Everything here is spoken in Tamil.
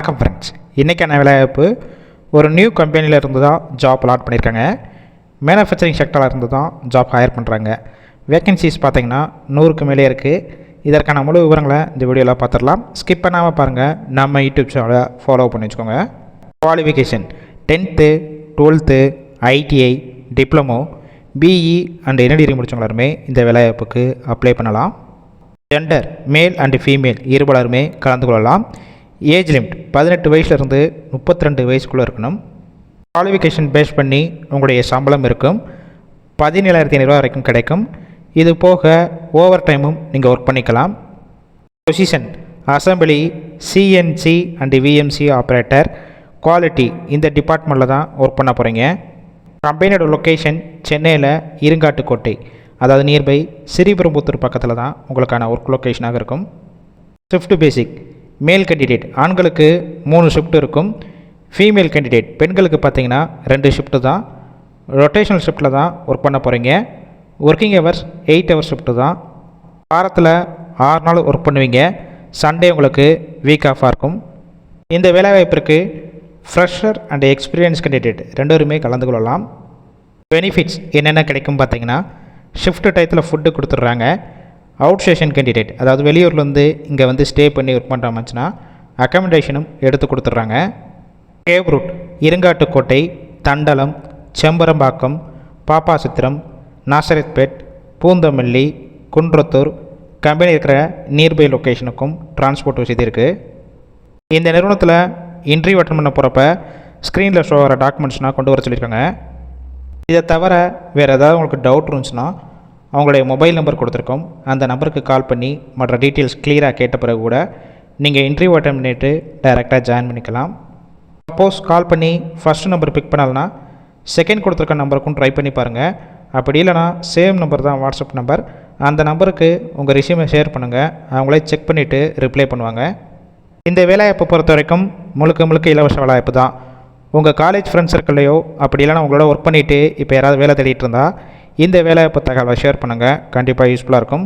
வணக்கம் ஃப்ரெண்ட்ஸ், இன்றைக்கான வேலைவாய்ப்பு ஒரு நியூ கம்பெனியில் இருந்து தான் ஜாப் அலாட் பண்ணியிருக்காங்க. மேனுஃபேக்சரிங் செக்டரில் இருந்து தான் ஜாப் ஹையர் பண்ணுறாங்க. வேக்கன்சிஸ் பார்த்திங்கன்னா 100க்கு மேலே இருக்குது. இதற்கான முழு விவரங்களை இந்த வீடியோவில் பார்த்துடலாம். ஸ்கிப் பண்ணாமல் பாருங்கள். நம்ம யூடியூப் சேனலை ஃபாலோ பண்ணி வச்சுக்கோங்க. Qualification 10th 12th ITI diploma BE and NDD முடித்தவங்களுமே இந்த வேலைவாய்ப்புக்கு அப்ளை பண்ணலாம். ஜெண்டர் மேல் அண்ட் ஃபீமேல் இருபாலருமே கலந்து கொள்ளலாம். ஏஜ் லிமிட் 18 வயசுலேருந்து 32 வயசுக்குள்ளே இருக்கணும். குவாலிஃபிகேஷன் பேஸ் பண்ணி உங்களுடைய சம்பளம் இருக்கும். 17,500 வரைக்கும் கிடைக்கும். இது போக ஓவர் டைமும் நீங்கள் ஒர்க் பண்ணிக்கலாம். Position assembly, CNC and VMC operator, quality இந்த டிபார்ட்மெண்ட்டில் தான் ஒர்க் பண்ண போகிறீங்க. கம்பெனியோட லொக்கேஷன் சென்னையில் இருங்காட்டுக்கோட்டை, அதாவது நியர்பை ஸ்ரீபெரும்புத்தூர் பக்கத்தில் தான் உங்களுக்கான ஒர்க் லொக்கேஷனாக இருக்கும். ஷிஃப்ட் பேசிக் மேல் கேண்டிடேட் ஆண்களுக்கு 3 ஷிஃப்ட் இருக்கும். ஃபீமேல் கேண்டிடேட் பெண்களுக்கு பார்த்தீங்கன்னா 2 ஷிஃப்ட்டு தான். ரொட்டேஷனல் ஷிஃப்ட்டில் தான் ஒர்க் பண்ண போகிறீங்க. ஒர்க்கிங் ஹவர்ஸ் 8 ஹவர்ஸ் ஷிஃப்ட்டு தான். வாரத்தில் 6 நாள் ஒர்க் பண்ணுவீங்க. சண்டே உங்களுக்கு வீக் ஆஃபாக இருக்கும். இந்த வேலைவாய்ப்பிற்கு ஃப்ரெஷர் அண்ட் எக்ஸ்பீரியன்ஸ் கேண்டிடேட் 2 கலந்து கொள்ளலாம். பெனிஃபிட்ஸ் என்னென்ன கிடைக்கும் பார்த்தீங்கன்னா, ஷிஃப்ட் டயத்தில் ஃபுட்டு கொடுத்துட்றாங்க. அவுட் ஸ்டேஷன் கேண்டிடேட், அதாவது வெளியூர்லேருந்து இங்கே வந்து ஸ்டே பண்ணி ஒர்க் பண்ணுறாமச்சுன்னா அக்காமடேஷனும் எடுத்து கொடுத்துட்றாங்க. Cab route Irungattukottai, Thandalam, Chembarambakkam, Pappasithiram, Nazarethpet, Poonamallee, Kundrathur company இருக்கிற நியர்பை லொக்கேஷனுக்கும் டிரான்ஸ்போர்ட் வசதி இருக்குது. இந்த நிறுவனத்தில் இன்டர்வியூ அட்டெண்ட் பண்ண போகிறப்ப ஸ்க்ரீனில் ஷோ வர டாக்குமெண்ட்ஸ்னால் கொண்டு வர சொல்லியிருக்காங்க. இதை தவிர வேறு ஏதாவது உங்களுக்கு டவுட் இருந்துச்சுன்னா அவங்களுடைய மொபைல் நம்பர் கொடுத்துருக்கோம். அந்த நம்பருக்கு கால் பண்ணி மற்ற டீட்டெயில்ஸ் கிளியராக கேட்ட பிறகு கூட நீங்கள் இன்டர்வியூ அட்டெண்ட் பண்ணிவிட்டு டைரெக்டாக ஜாயின் பண்ணிக்கலாம். சப்போஸ் கால் பண்ணி ஃபஸ்ட் நம்பர் பிக் பண்ணலன்னா செகண்ட் கொடுத்துருக்க நம்பருக்கும் ட்ரை பண்ணி பாருங்கள். அப்படி இல்லைனா சேம் நம்பர் தான் வாட்ஸ்அப் நம்பர், அந்த நம்பருக்கு உங்கள் ரெஸ்யூமை ஷேர் பண்ணுங்கள். அவங்களே செக் பண்ணிவிட்டு ரிப்ளை பண்ணுவாங்க. இந்த வேலைவாய்ப்பை பொறுத்த வரைக்கும் முழுக்க இலவச வேலைவாய்ப்பு தான். உங்கள் காலேஜ் ஃப்ரெண்ட்ஸ் சர்க்கிள்லையோ அப்படி இல்லைனா உங்களோட ஒர்க் பண்ணிவிட்டு இப்போ யாராவது வேலை தேடிட்டு இருந்தால் இந்த வேலைவாய்ப்பு தகவலை ஷேர் பண்ணுங்கள். கண்டிப்பாக யூஸ்ஃபுல்லாக இருக்கும்.